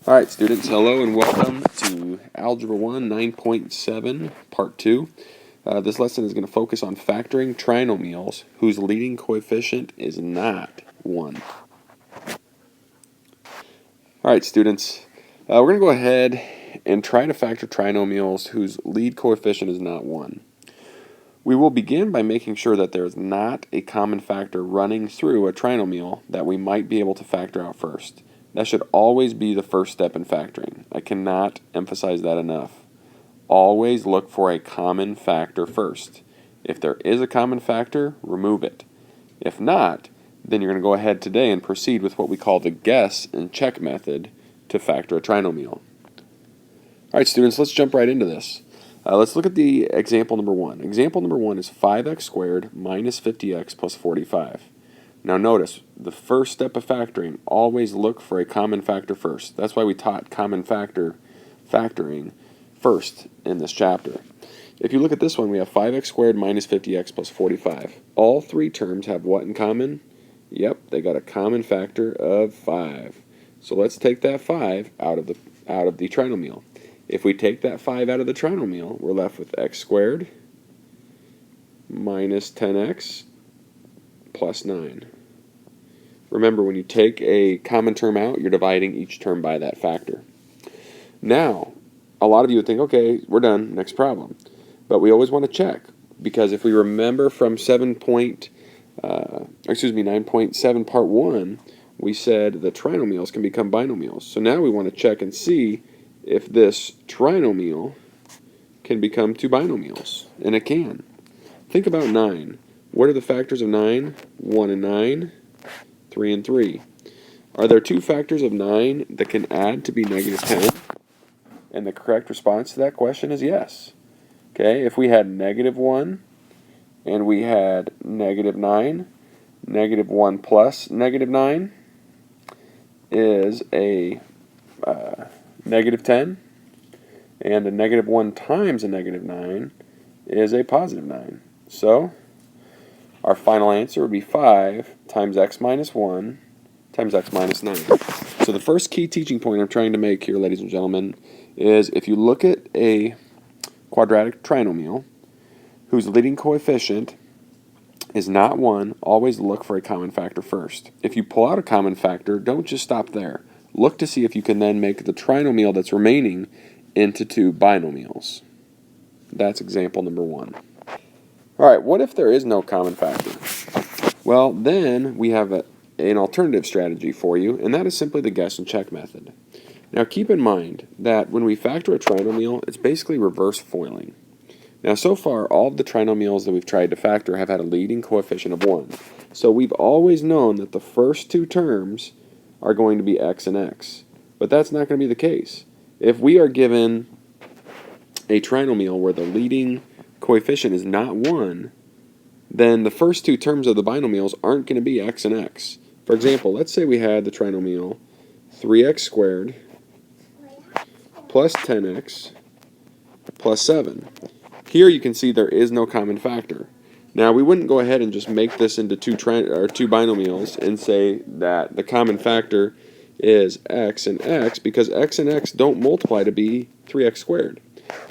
Alright students, hello and welcome to Algebra 1 9.7 Part 2. This lesson is going to focus on factoring trinomials whose leading coefficient is not 1. Alright students, we're going to go ahead and try to factor trinomials whose lead coefficient is not 1. We will begin by making sure that there is not a common factor running through a trinomial that we might be able to factor out first. That should always be the first step in factoring. I cannot emphasize that enough. Always look for a common factor first. If there is a common factor, remove it. If not, then you're going to go ahead today and proceed with what we call the guess and check method to factor a trinomial. Alright students, let's jump right into this. Let's look at the example number 1. Example number 1 is 5x squared minus 50x plus 45. Now notice, the first step of factoring, always look for a common factor first. That's why we taught common factor factoring first in this chapter. If you look at this one, we have 5x squared minus 50x plus 45. All three terms have what in common? Yep, they got a common factor of 5. So let's take that 5 out of the trinomial. If we take that 5 out of the trinomial, we're left with x squared minus 10x plus 9. Remember, when you take a common term out, you're dividing each term by that factor. Now, a lot of you would think, okay, we're done, next problem. But we always want to check, because if we remember from 9.7 part 1, we said that trinomials can become binomials. So now we want to check and see if this trinomial can become two binomials, and it can. Think about 9. What are the factors of 9? 1 and 9, 3 and 3. Are there two factors of 9 that can add to be negative 10? And the correct response to that question is yes. Okay, if we had negative 1 and we had negative 9, negative 1 plus negative 9 is a negative 10, and a negative 1 times a negative 9 is a positive 9. So our final answer would be 5 times x minus 1 times x minus 9. So the first key teaching point I'm trying to make here, ladies and gentlemen, is if you look at a quadratic trinomial whose leading coefficient is not 1, always look for a common factor first. If you pull out a common factor, don't just stop there. Look to see if you can then make the trinomial that's remaining into two binomials. That's example number 1. Alright, what if there is no common factor? Well, then we have an alternative strategy for you, and that is simply the guess and check method. Now keep in mind that when we factor a trinomial, it's basically reverse foiling. Now so far, all of the trinomials that we've tried to factor have had a leading coefficient of 1. So we've always known that the first two terms are going to be x and x. But that's not going to be the case. If we are given a trinomial where the leading coefficient is not 1, then the first two terms of the binomials aren't going to be x and x. For example, let's say we had the trinomial 3x squared plus 10x plus 7. Here you can see there is no common factor. Now we wouldn't go ahead and just make this into two binomials and say that the common factor is x and x, because x and x don't multiply to be 3x squared.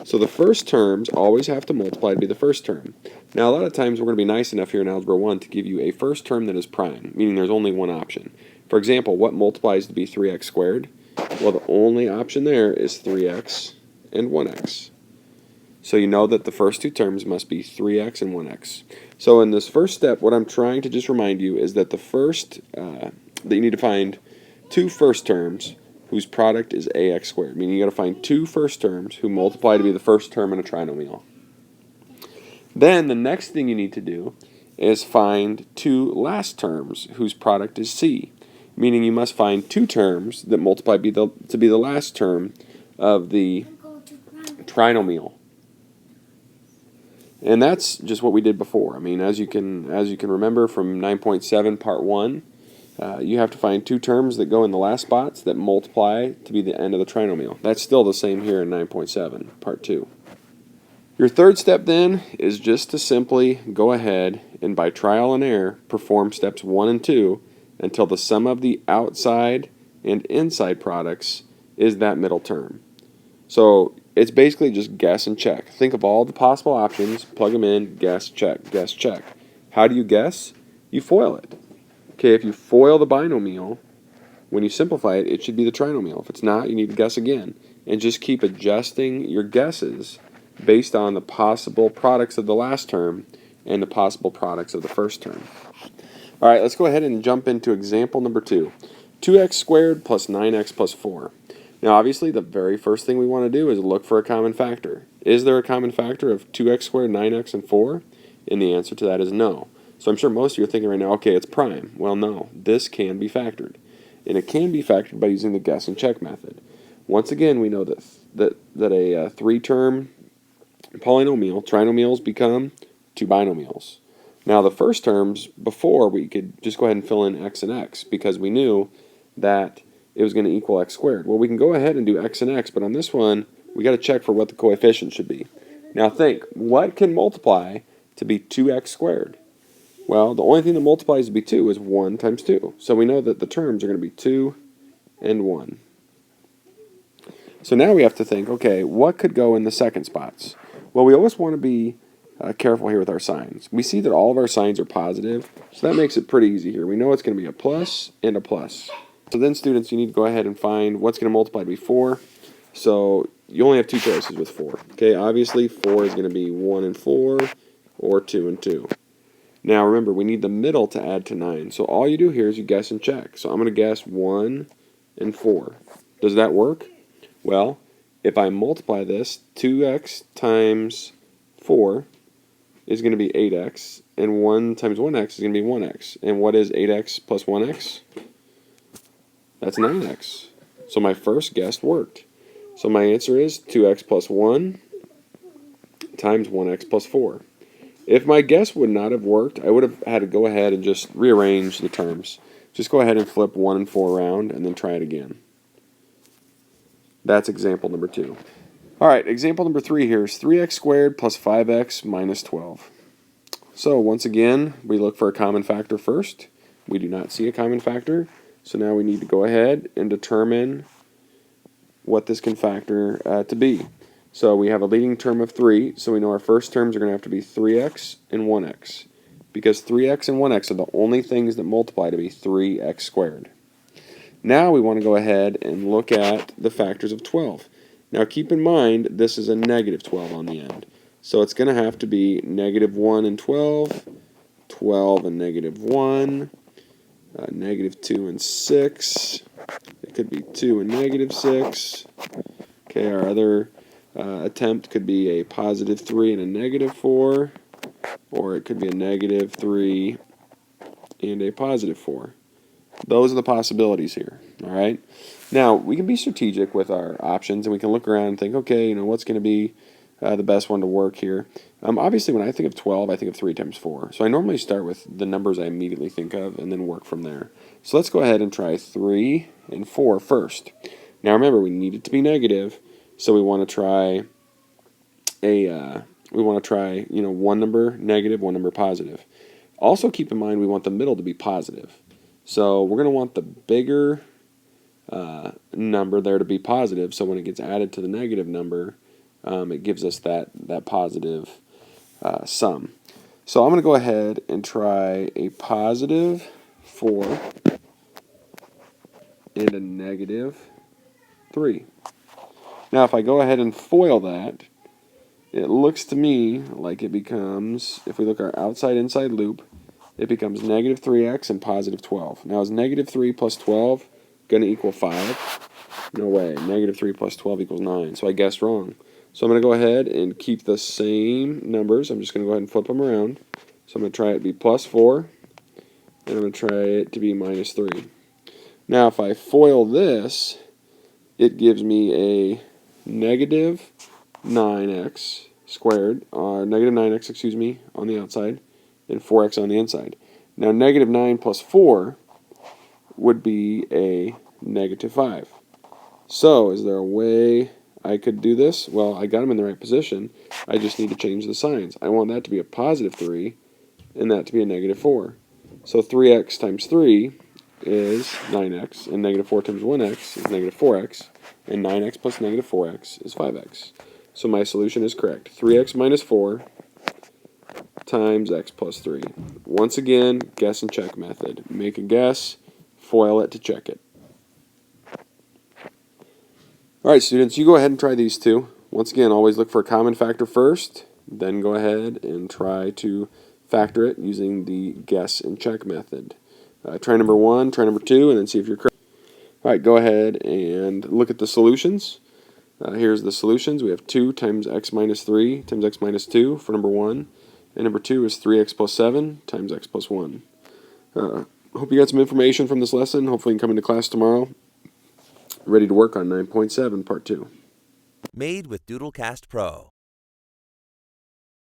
So the first terms always have to multiply to be the first term. Now a lot of times we're going to be nice enough here in Algebra 1 to give you a first term that is prime, meaning there's only one option. For example, what multiplies to be 3x squared? Well, the only option there is 3x and 1x. So you know that the first two terms must be 3x and 1x. So in this first step, what I'm trying to just remind you is that the first, that you need to find two first terms whose product is ax squared, meaning you got to find two first terms who multiply to be the first term in a trinomial. Then the next thing you need to do is find two last terms whose product is c, meaning you must find two terms that multiply to be the last term of the trinomial. And that's just what we did before. I mean, as you can remember from 9.7 part 1, you have to find two terms that go in the last spots that multiply to be the end of the trinomial. That's still the same here in 9.7 part 2. Your third step then is just to simply go ahead and by trial and error perform steps 1 and 2 until the sum of the outside and inside products is that middle term. So it's basically just guess and check. Think of all the possible options, plug them in, guess, check, guess, check. How do you guess? You FOIL it. Okay, if you FOIL the binomial, when you simplify it, it should be the trinomial. If it's not, you need to guess again. And just keep adjusting your guesses based on the possible products of the last term and the possible products of the first term. All right, let's go ahead and jump into example number 2. 2x squared plus 9x plus 4. Now, obviously, the very first thing we want to do is look for a common factor. Is there a common factor of 2x squared, 9x, and 4? And the answer to that is no. So I'm sure most of you are thinking right now, okay, it's prime. Well, no, this can be factored. And it can be factored by using the guess and check method. Once again, we know that a three-term polynomial, trinomials, become two binomials. Now, the first terms, before, we could just go ahead and fill in x and x because we knew that it was going to equal x squared. Well, we can go ahead and do x and x, but on this one, we got to check for what the coefficient should be. Now think, what can multiply to be 2x squared? Well, the only thing that multiplies to be 2 is 1 times 2. So we know that the terms are going to be 2 and 1. So now we have to think, okay, what could go in the second spots? Well, we always want to be careful here with our signs. We see that all of our signs are positive, so that makes it pretty easy here. We know it's going to be a plus and a plus. So then, students, you need to go ahead and find what's going to multiply to be 4. So you only have two choices with 4. Okay, obviously 4 is going to be 1 and 4 or 2 and 2. Now remember, we need the middle to add to 9. So all you do here is you guess and check. So I'm going to guess 1 and 4. Does that work? Well, if I multiply this, 2x times 4 is going to be 8x, and 1 times 1x is going to be 1x. And what is 8x plus 1x? That's 9x. So my first guess worked. So my answer is 2x plus 1 times 1x plus 4. If my guess would not have worked, I would have had to go ahead and just rearrange the terms. Just go ahead and flip 1 and 4 around and then try it again. That's example number 2. All right, example number 3 here is 3x squared plus 5x minus 12. So once again, we look for a common factor first. We do not see a common factor. So now we need to go ahead and determine what this can factor to be. So we have a leading term of 3, so we know our first terms are going to have to be 3x and 1x. Because 3x and 1x are the only things that multiply to be 3x squared. Now we want to go ahead and look at the factors of 12. Now keep in mind, this is a negative 12 on the end. So it's going to have to be negative 1 and 12, 12 and negative 1, negative 2 and 6. It could be 2 and negative 6. Okay, our other attempt could be a positive 3 and a negative 4, or it could be a negative 3 and a positive 4. Those are the possibilities here, all right? Now, we can be strategic with our options, and we can look around and think, okay, you know, what's going to be the best one to work here? Obviously, when I think of 12, I think of 3 times 4. So I normally start with the numbers I immediately think of and then work from there. So let's go ahead and try 3 and 4 first. Now, remember, we need it to be negative, so we want to try one number negative, one number positive. Also keep in mind we want the middle to be positive. So we're going to want the bigger number there to be positive, so when it gets added to the negative number, it gives us that positive sum. So I'm going to go ahead and try a positive 4 and a negative 3. Now if I go ahead and FOIL that, it looks to me like it becomes, if we look at our outside-inside loop, it becomes negative 3x and positive 12. Now is negative 3 plus 12 going to equal 5? No way. Negative 3 plus 12 equals 9. So I guessed wrong. So I'm going to go ahead and keep the same numbers. I'm just going to go ahead and flip them around. So I'm going to try it to be plus 4, and I'm going to try it to be minus 3. Now if I FOIL this, it gives me a negative 9x squared, negative 9x, excuse me, on the outside, and 4x on the inside. Now negative 9 plus 4 would be a negative 5. So is there a way I could do this? Well, I got them in the right position. I just need to change the signs. I want that to be a positive 3 and that to be a negative 4. So 3x times 3 is 9x, and negative 4 times 1x is negative 4x. and 9x plus negative 4x is 5x. So my solution is correct. 3x minus 4 times x plus 3. Once again, guess and check method. Make a guess, FOIL it to check it. Alright students, you go ahead and try these two. Once again, always look for a common factor first, then go ahead and try to factor it using the guess and check method. Try number 1, try number 2, and then see if you're correct. Alright, go ahead and look at the solutions. Here's the solutions. We have 2 times x minus 3 times x minus 2 for number 1. And number 2 is 3x plus 7 times x plus 1. Hope you got some information from this lesson. Hopefully you can come into class tomorrow ready to work on 9.7 part 2. Made with Doodlecast Pro.